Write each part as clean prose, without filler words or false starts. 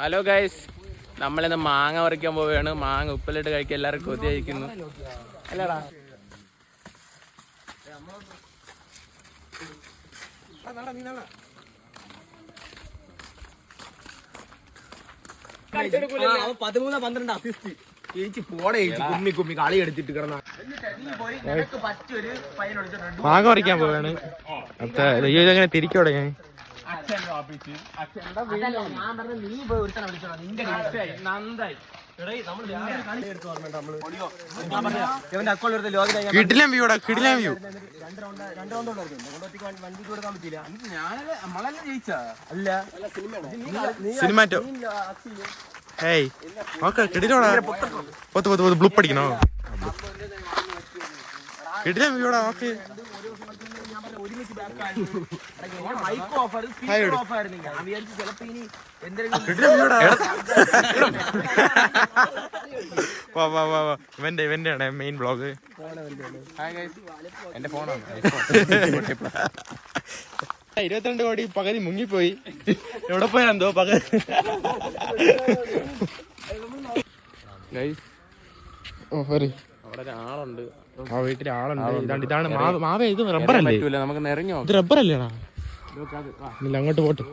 Hello guys, നമ്മളിന്ന് മാങ്ങ പറിക്കാൻ പോവുകയാണ്. മാങ്ങ ഉപ്പിലിട്ട് കഴിക്കാൻ എല്ലാവർക്കും കൊതിയായിരിക്കുന്നു അല്ലടാ. മാങ്ങ പറിക്കാൻ പോവാണ്. ഇതെങ്ങനെ തിരിക്കോടെ ഞാൻ കിടിലം വ്യൂടാ, കിടിലം വ്യൂ. സിനിമാറ്റോ ഏയ് ഓക്കെ കിടിലോടാ. പൊത്ത് പൊത്ത് പൊത്ത് ബ്ലൂപ്പ് അടിക്കണോ? കിടിലം വ്യൂടാ. ഓക്കെ ഇവന്റെ മെയിൻ ബ്ലോഗ്. എന്റെ ഫോണാണ് 22 കോടി പകുതി മുങ്ങിപ്പോയി. എവിടെ പോയാ എന്തോ പകുതി. അവിടെ ഒരാളുണ്ട്, ആ വീട്ടിൽ ആളുണ്ട്. ഇതാണ് മാവ. ഇത് റബ്ബറല്ലേ? നമുക്ക് നിറഞ്ഞോ? ഇത് റബ്ബറല്ലേടാ? ഇല്ല, അങ്ങോട്ട് പോട്ട്.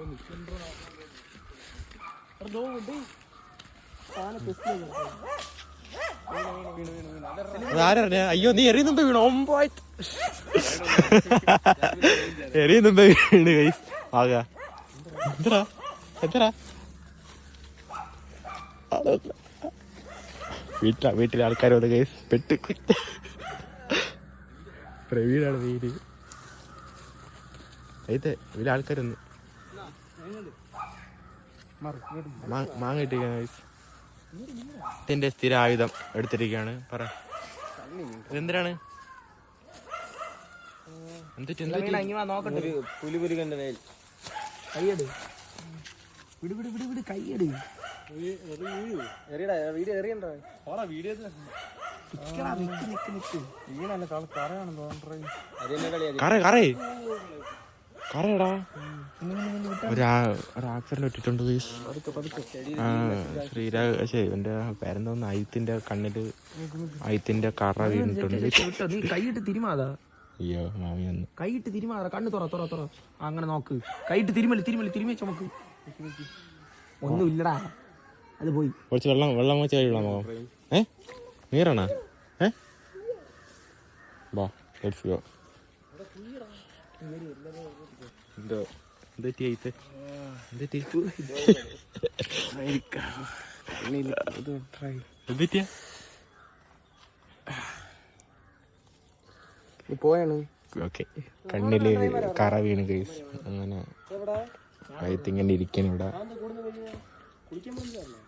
ആരറിഞ്ഞ? അയ്യോ, നീ എറിയുന്നുമ്പോ വീണു. എറിയുന്നുമ്പോ വീണ് കൈസ്. ആകാ എന്തടാ എന്തടാ? വീട്ടിലെ ആൾക്കാർ വന്ന് കൈസ് പെട്ട്. പ്രവീണാണ് വീട്. വലിയ ആൾക്കാരൊന്ന് മാങ്ങ ഇട്ടിരിക്കുകയാണ് ഗൈസ്. ഇതിന്റെ സ്ഥിര ആയുധം എടുത്തിരിക്കുകയാണ്. പറ, ഇതെന്തിനാണ്? കറയടാ, ഒരാക്സിഡന്റ് ഇട്ടിട്ടുണ്ട്. ശ്രീരാഗ് ഇവന്റെ പേരെന്തോന്ന്, അയിത്തിന്റെ കണ്ണില് അയിത്തിന്റെ കറ വീണിട്ടുണ്ട്. കൈയിട്ട് തിരുമാതാ. അയ്യോ മാമി വന്നു. കൈയിട്ട് തിരുമാതാ. കണ്ണ് തുറ അങ്ങനെ നോക്ക്. കൈയിട്ട് തിരുമി ചുമക്ക്. ഒന്നും ഇല്ലടാ, അത് പോയി. കുറച്ച് വെള്ളം വെച്ച് കഴിയണോ? നീറാണോ? ബാ ലെറ്റ്സ് ഗോ. എന്തോ എന്തെറ്റിയ പോയാണ്. ഓക്കെ, കണ്ണില് കറ വീണ് കേസ്. അങ്ങനെ ഇങ്ങനെ ഇരിക്കണം ഇവിടെ.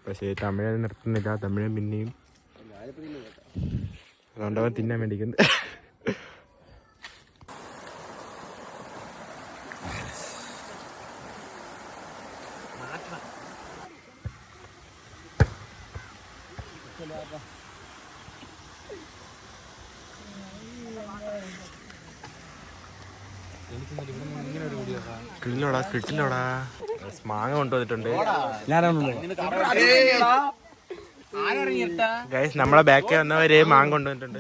പക്ഷേ തമിഴ് നിർത്തുന്നില്ല. തമിഴ് പിന്നെയും അതുകൊണ്ടവൻ തിന്നാൻ വേണ്ടിക്കുന്നത്. കിട്ടില്ലോടാ. മാങ്ങ കൊണ്ടുവന്നിട്ടുണ്ട് ഗൈസ്. നമ്മളെ ബാക്കിൽ വന്നവര് മാങ്ങ കൊണ്ടുവന്നിട്ടുണ്ട്.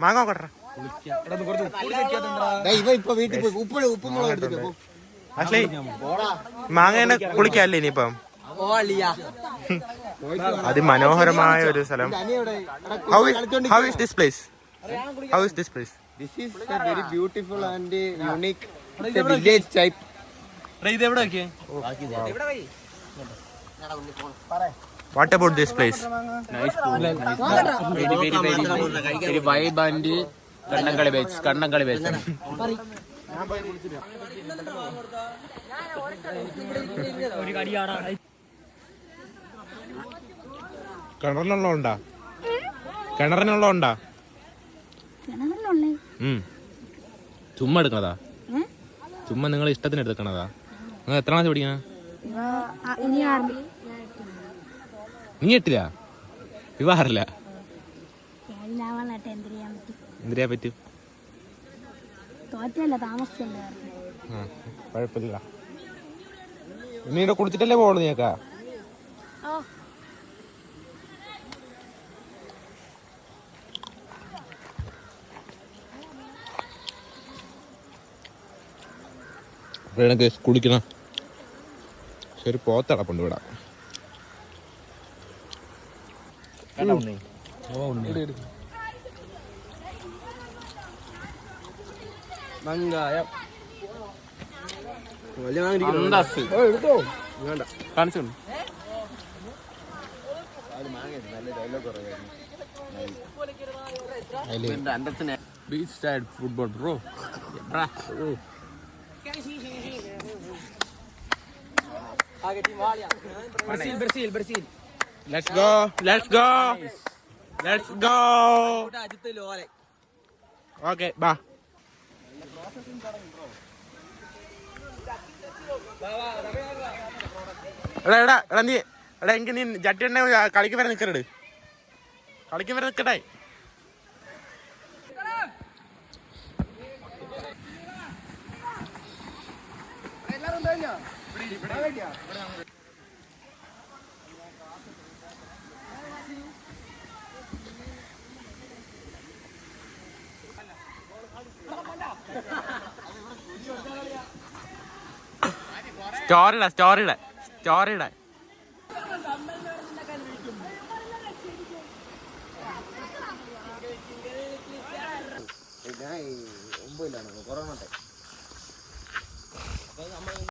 മാങ്ങ നോക്കട്ടെ. ആക്ച്വലി മാങ്ങ കുളിക്കല്ലേ ഇനിയിപ്പം? അതിമനോഹരമായ ഒരു സ്ഥലം. How is this place? This is a very beautiful and unique. It's a village type. What about this place? Nice pool. Very vibe and Kannankali beach. കിണറിനുള്ള ചുമ്മാ എടുക്കണതാ? ചുമ്മാ നിങ്ങളെ ഇഷ്ടത്തിന് എടുക്കണതാ? നിങ്ങൾ എത്ര ക്ലാസ് പഠിക്കണ? നീ 8ലാ? വിവാഹറില്ല? എന്തിനാ പറ്റും? മാറ്റല്ല താമസിച്ചല്ലേ. കുഴപ്പമില്ല. നീടെ കുടിച്ചിട്ടല്ലേ പോളൂ നീക്കാ. കുടിക്കണം. ശരി, പോത്തടപ്പുണ്ട് ഇവിടെ. വെങ്കായം കാണിച്ചു. Beach side football bro. Brazil Brazil. Let's go. Let's go. Let's go. Okay, bye. എടാ നീ എനിക്ക് നീ ജട്ടി എണ്ണ കളിക്ക് വരെ നിക്കരുത്. കളിക്ക് വരെ നിക്കട്ടെ. സ്റ്റോറിയുടെ